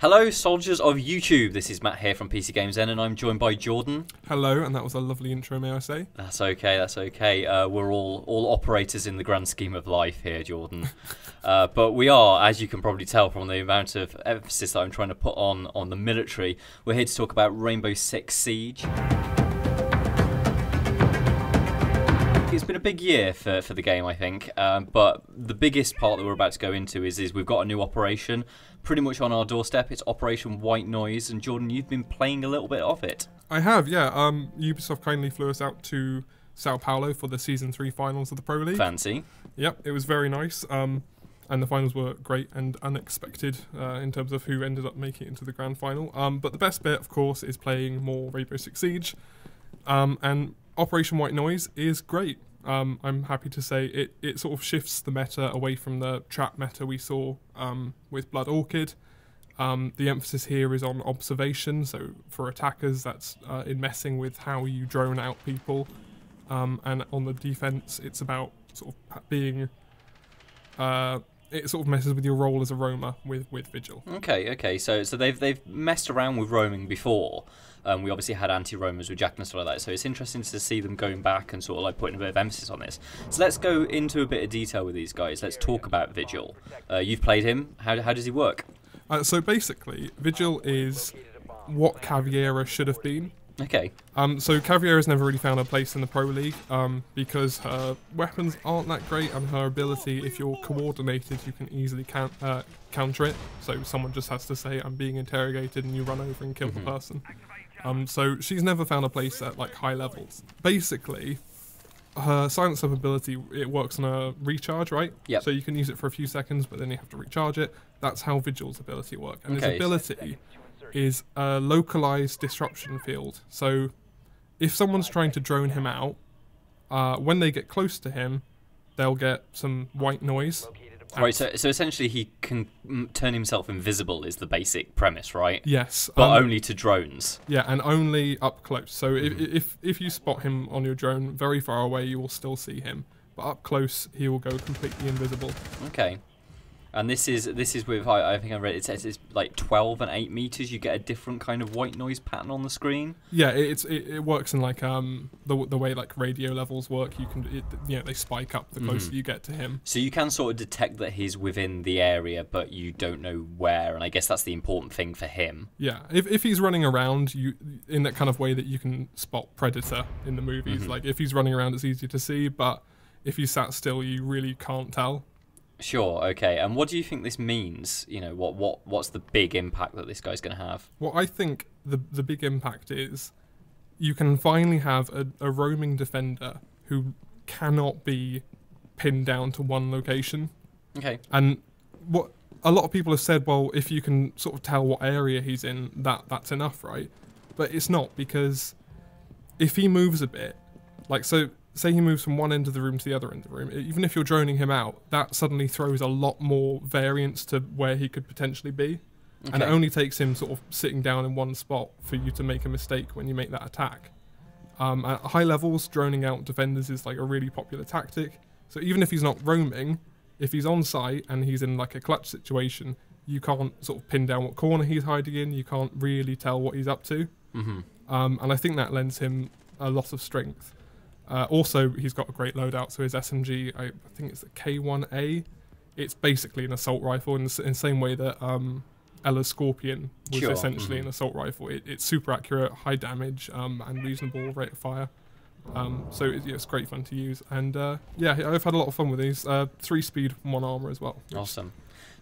Hello, soldiers of YouTube. This is Matt here from PCGamesN, and I'm joined by Jordan. Hello, and that was a lovely intro, may I say? That's okay. That's okay. We're all operators in the grand scheme of life here, Jordan. But we are, as you can probably tell from the amount of emphasis that I'm trying to put on the military, we're here to talk about Rainbow Six Siege. It's been a big year for the game, I think, but the biggest part that we're about to go into is we've got a new operation pretty much on our doorstep. It's Operation White Noise, and Jordan, you've been playing a little bit of it. I have, yeah. Ubisoft kindly flew us out to Sao Paulo for the Season 3 finals of the Pro League. Fancy. Yep, it was very nice, and the finals were great and unexpected in terms of who ended up making it into the grand final. But the best bit, of course, is playing more Rainbow Six Siege, and Operation White Noise is great. I'm happy to say it sort of shifts the meta away from the trap meta we saw with Blood Orchid. The emphasis here is on observation, so for attackers that's in messing with how you drone out people, and on the defense it's about sort of being it sort of messes with your role as a roamer with Vigil. Okay. So they've messed around with roaming before. We obviously had anti-roamers with Jack and stuff like that, so it's interesting to see them going back and sort of like putting a bit of emphasis on this. So let's go into a bit of detail with these guys. Let's talk about Vigil. You've played him. How does he work? So basically, Vigil is what Caveira should have been. Okay. So Caveira's never really found a place in the Pro League because her weapons aren't that great, and her ability, if you're coordinated, you can easily counter it. So someone just has to say, "I'm being interrogated," and you run over and kill the person. So she's never found a place at like high levels. Basically, her silence up ability, it works on a recharge, right? Yep. So you can use it for a few seconds, but then you have to recharge it. That's how Vigil's ability works. And his ability is a localized disruption field. So if someone's trying to drone him out, when they get close to him, they'll get some white noise. Right, so essentially he can turn himself invisible is the basic premise, right? Yes. But only to drones. Yeah, and only up close. So if you spot him on your drone very far away, you will still see him. But up close, he will go completely invisible. Okay. And this is with, I think I read it says it's like 12 and 8 meters. You get a different kind of white noise pattern on the screen. Yeah, it works in like the way like radio levels work. They spike up the closer you get to him. So you can sort of detect that he's within the area, but you don't know where. And I guess that's the important thing for him. Yeah, if he's running around, in that kind of way that you can spot Predator in the movies. Like if he's running around, it's easy to see, but if he's sat still, you really can't tell. Sure, okay. And what do you think this means? You know, what's the big impact that this guy's going to have? Well, I think the big impact is you can finally have a roaming defender who cannot be pinned down to one location. Okay. And what a lot of people have said, well, if you can sort of tell what area he's in, that's enough, right? But it's not, because if he moves a bit, like so... Say he moves from one end of the room to the other end of the room, even if you're droning him out, that suddenly throws a lot more variance to where he could potentially be. Okay. And it only takes him sort of sitting down in one spot for you to make a mistake when you make that attack. At high levels, droning out defenders is like a really popular tactic. So even if he's not roaming, if he's on site and he's in like a clutch situation, you can't sort of pin down what corner he's hiding in, you can't really tell what he's up to. And I think that lends him a lot of strength. Also, he's got a great loadout, so his SMG, I think it's the K1A. It's basically an assault rifle in the same way that Ella's Scorpion was essentially an assault rifle. It's super accurate, high damage, and reasonable rate of fire. So it's great fun to use. And yeah, I've had a lot of fun with these. 3 speed, 1 armor as well. Awesome.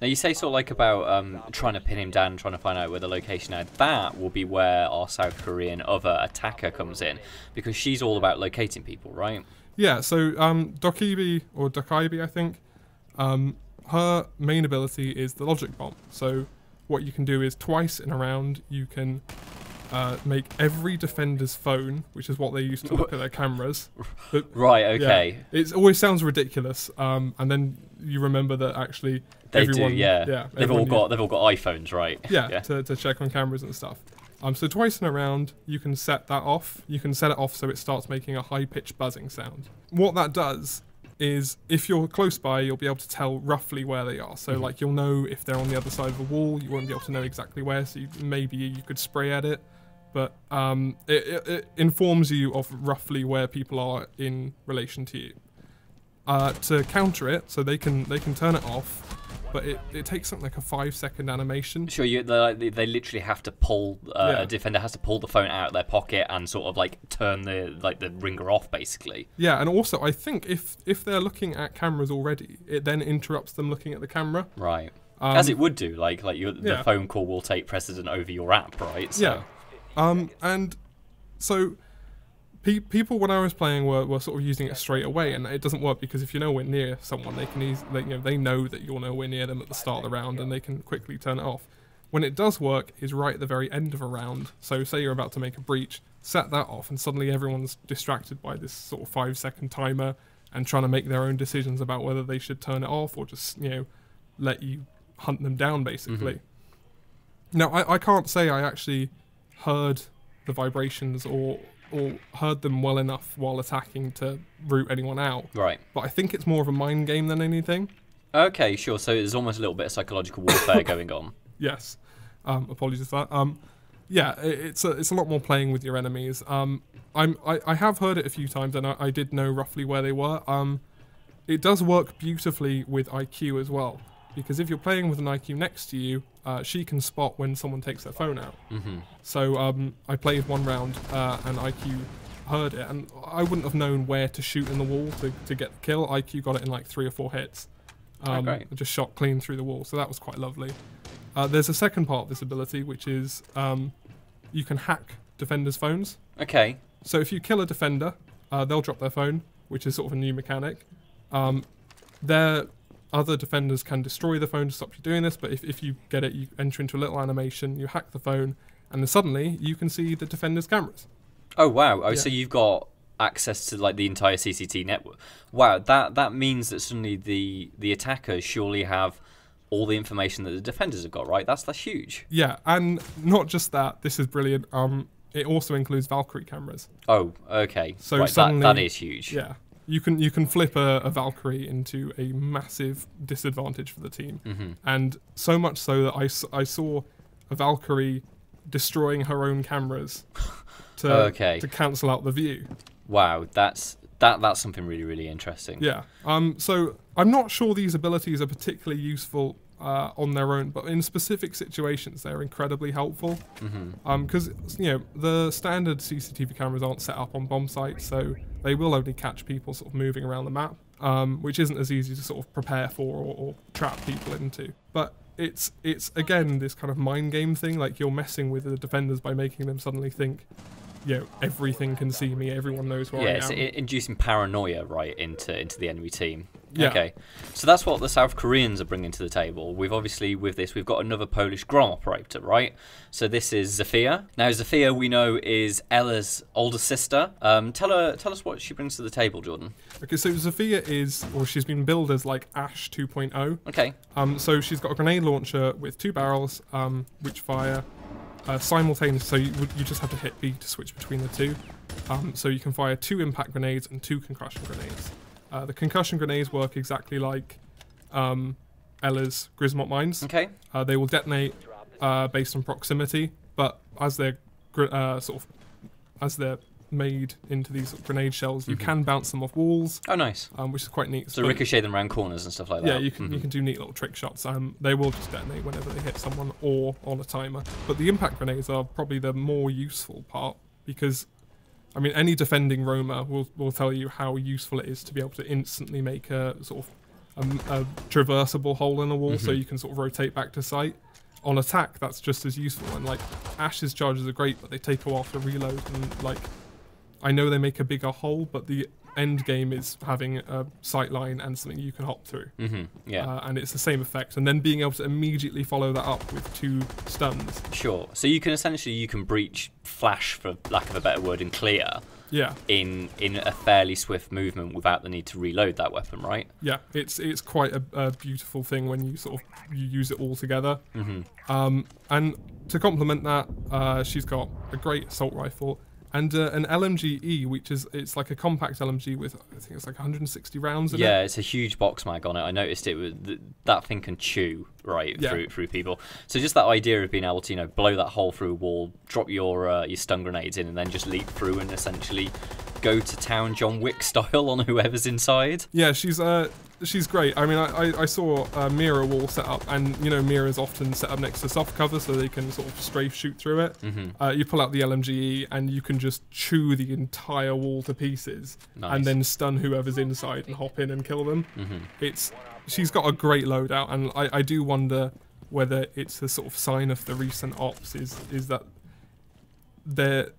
Now you say sort of like about trying to pin him down and trying to find out where the location is. That will be where our South Korean other attacker comes in, because she's all about locating people, right? Yeah, so Dokkaebi, I think, her main ability is the logic bomb. So what you can do is twice in a round you can make every defender's phone, which is what they used to look at their cameras. But, right, okay. Yeah, it always sounds ridiculous, and then you remember that actually everyone... They've all got iPhones, right? Yeah. To check on cameras and stuff. So twice in a round, you can set that off. You can set it off so it starts making a high-pitched buzzing sound. What that does is if you're close by, you'll be able to tell roughly where they are. So like you'll know if they're on the other side of a wall. You won't be able to know exactly where. So maybe you could spray at it, but it informs you of roughly where people are in relation to you. To counter it, so they can turn it off, but it takes something like a 5-second animation. Sure, they literally have to pull a defender has to pull the phone out of their pocket and sort of like turn the ringer off, basically. Yeah, and also I think if they're looking at cameras already, it then interrupts them looking at the camera. Right. As it would do, the phone call will take precedent over your app, right? So. Yeah. And so. People, when I was playing, were sort of using it straight away, and it doesn't work because if you're nowhere near someone, they can they know that you're nowhere near them at the start of the round, and they can quickly turn it off. When it does work is right at the very end of a round. So say you're about to make a breach, set that off, and suddenly everyone's distracted by this sort of 5-second timer and trying to make their own decisions about whether they should turn it off or just let you hunt them down, basically. Now I can't say I actually heard the vibrations or heard them well enough while attacking to root anyone out. Right. But I think it's more of a mind game than anything. Okay, sure. So there's almost a little bit of psychological warfare going on. Yes. Apologies for that. Yeah, it's a lot more playing with your enemies. I have heard it a few times, and I did know roughly where they were. It does work beautifully with IQ as well, because if you're playing with an IQ next to you, she can spot when someone takes their phone out. So I played one round and IQ heard it, and I wouldn't have known where to shoot in the wall to get the kill. IQ got it in like 3 or 4 hits. Great. Just shot clean through the wall, so that was quite lovely. There's a second part of this ability, which is you can hack defenders' phones. Okay. So if you kill a defender, they'll drop their phone, which is sort of a new mechanic. Their other defenders can destroy the phone to stop you doing this, but if you get it, you enter into a little animation, you hack the phone, and then suddenly you can see the defender's cameras. Oh wow! Oh, yeah. So you've got access to like the entire CCT network. Wow, that means that suddenly the attackers surely have all the information that the defenders have got, right? That's huge. Yeah, and not just that. This is brilliant. It also includes Valkyrie cameras. Oh, okay. So right, suddenly, that is huge. Yeah, you can flip a Valkyrie into a massive disadvantage for the team, and so much so that I saw a Valkyrie destroying her own cameras to cancel out the view. Wow, that's something really, really interesting. Yeah. So I'm not sure these abilities are particularly useful on their own, but in specific situations they're incredibly helpful. Because the standard CCTV cameras aren't set up on bomb sites, so they will only catch people sort of moving around the map, which isn't as easy to sort of prepare for or trap people into. But it's again this kind of mind game thing, like you're messing with the defenders by making them suddenly think, everything can see me, everyone knows where I am. Yeah, it's inducing paranoia right into the enemy team. Yeah. Okay, so that's what the South Koreans are bringing to the table. We've obviously, with this, we've got another Polish Grom operator, right? So this is Zofia. Now, Zofia, we know, is Ella's older sister. Tell us what she brings to the table, Jordan. Okay, so Zofia she's been billed as like Ash 2.0. Okay. So she's got a grenade launcher with 2 barrels, which fire simultaneously. So you just have to hit B to switch between the two. So you can fire 2 impact grenades and 2 concussion grenades. The concussion grenades work exactly like Ella's Grismot mines. Okay. They will detonate based on proximity, but as they're made into these grenade shells, you can bounce them off walls. Oh, nice. Which is quite neat. So ricochet them around corners and stuff like that. Yeah, you can do neat little trick shots. They will just detonate whenever they hit someone or on a timer. But the impact grenades are probably the more useful part, because I mean, any defending roamer will tell you how useful it is to be able to instantly make a sort of a traversable hole in a wall, so you can sort of rotate back to sight. On attack, that's just as useful. And like Ash's charges are great, but they take a while to reload. And like, I know they make a bigger hole, but the end game is having a sight line and something you can hop through. Yeah. And it's the same effect. And then being able to immediately follow that up with 2 stuns. Sure. So you can breach, flash, for lack of a better word, and clear. Yeah. In a fairly swift movement without the need to reload that weapon, right? Yeah. It's quite a beautiful thing when you you use it all together. And to complement that, she's got a great assault rifle. And an LMG-E, which is it's like a compact LMG with I think it's like 160 rounds in it. Yeah, it's a huge box mag on it. I noticed it was that thing can chew through people. So just that idea of being able to blow that hole through a wall, drop your stun grenades in, and then just leap through and essentially go to town John Wick style on whoever's inside. Yeah, she's great. I mean, I saw a mirror wall set up, and mirrors often set up next to soft cover so they can sort of strafe shoot through it. You pull out the LMGE and you can just chew the entire wall to pieces, and then stun whoever's inside and hop in and kill them. She's got a great loadout, and I do wonder whether it's a sort of sign of the recent ops is that they're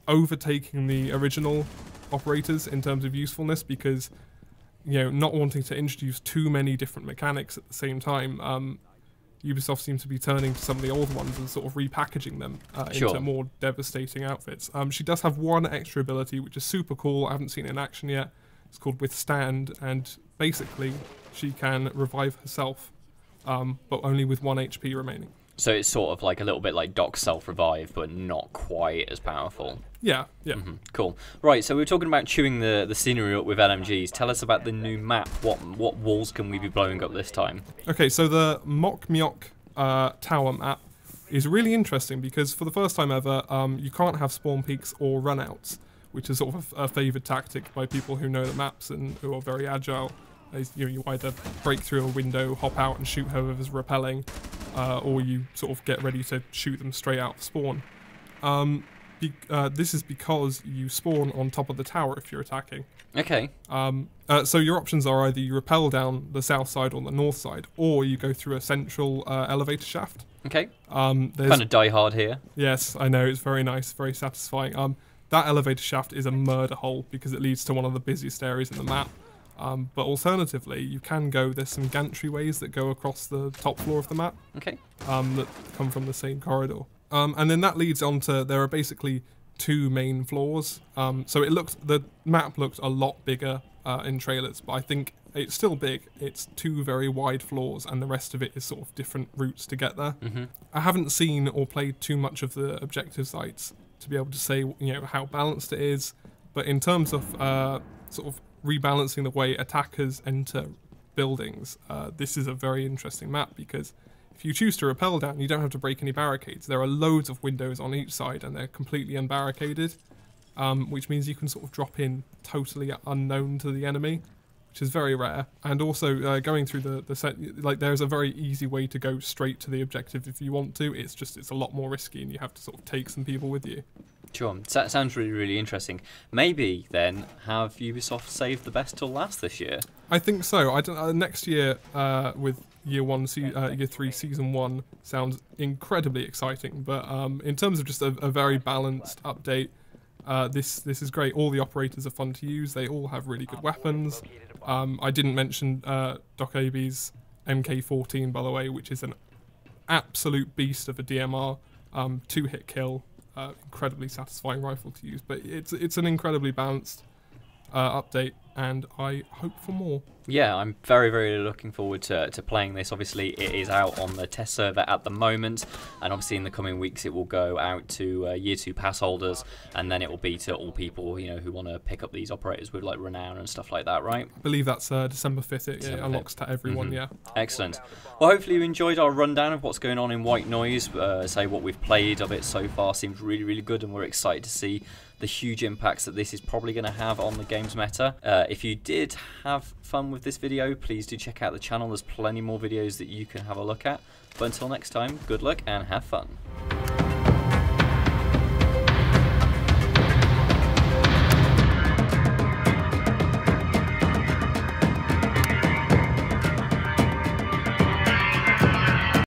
overtaking the original operators in terms of usefulness, because not wanting to introduce too many different mechanics at the same time, Ubisoft seems to be turning to some of the old ones and sort of repackaging them into more devastating outfits. She does have one extra ability which is super cool. I haven't seen it in action yet. It's called Withstand, and basically she can revive herself, but only with 1 HP remaining. So it's sort of like a little bit like Doc's self-revive, but not quite as powerful. Yeah. Cool. Right, so we were talking about chewing the scenery up with LMGs. Tell us about the new map. What walls can we be blowing up this time? Okay, so the Mok Myeok Tower map is really interesting because for the first time ever, you can't have spawn peaks or runouts, which is sort of a favoured tactic by people who know the maps and who are very agile. You either break through a window, hop out and shoot whoever's repelling, or you sort of get ready to shoot them straight out of spawn. This is because you spawn on top of the tower if you're attacking. Okay. So your options are either you rappel down the south side or the north side, or you go through a central elevator shaft. Okay. Kind of Die Hard here. Yes, I know, it's very nice, very satisfying. That elevator shaft is a murder hole because it leads to one of the busiest areas in the map. But alternatively, you can there's some gantry ways that go across the top floor of the map. Okay. That come from the same corridor. And then that leads on to, there are basically 2 main floors. So the map looked a lot bigger in trailers, but I think it's still big. It's 2 very wide floors, and the rest of it is sort of different routes to get there. I haven't seen or played too much of the objective sites to be able to say how balanced it is, but in terms of sort of rebalancing the way attackers enter buildings, this is a very interesting map, because if you choose to rappel down, you don't have to break any barricades. There are loads of windows on each side and they're completely unbarricaded, which means you can sort of drop in totally unknown to the enemy, which is very rare. And also going through the set, there's a very easy way to go straight to the objective if you want to. It's a lot more risky and you have to sort of take some people with you. Sure, that sounds really, really interesting. Maybe then have Ubisoft saved the best till last this year? I think so. Next year with Year 3 Season 1 sounds incredibly exciting, but in terms of just a very balanced update, this is great. All the operators are fun to use. They all have really good weapons. I didn't mention Dokkaebi's MK14, by the way, which is an absolute beast of a DMR, 2-hit kill. Incredibly satisfying rifle to use, but it's an incredibly balanced update, and I hope for more. Yeah, I'm very, very looking forward to playing this. Obviously, it is out on the test server at the moment, and obviously in the coming weeks it will go out to Year 2 pass holders, and then it will be to all people who want to pick up these operators with like renown and stuff like that, right? I believe that's December 5th. It unlocks to everyone. Yeah. Excellent. Well, hopefully you enjoyed our rundown of what's going on in White Noise. Say what we've played of it so far seems really, really good, and we're excited to see the huge impacts that this is probably going to have on the game's meta. If you did have fun with this video, please do check out the channel. There's plenty more videos that you can have a look at. But until next time, good luck and have fun.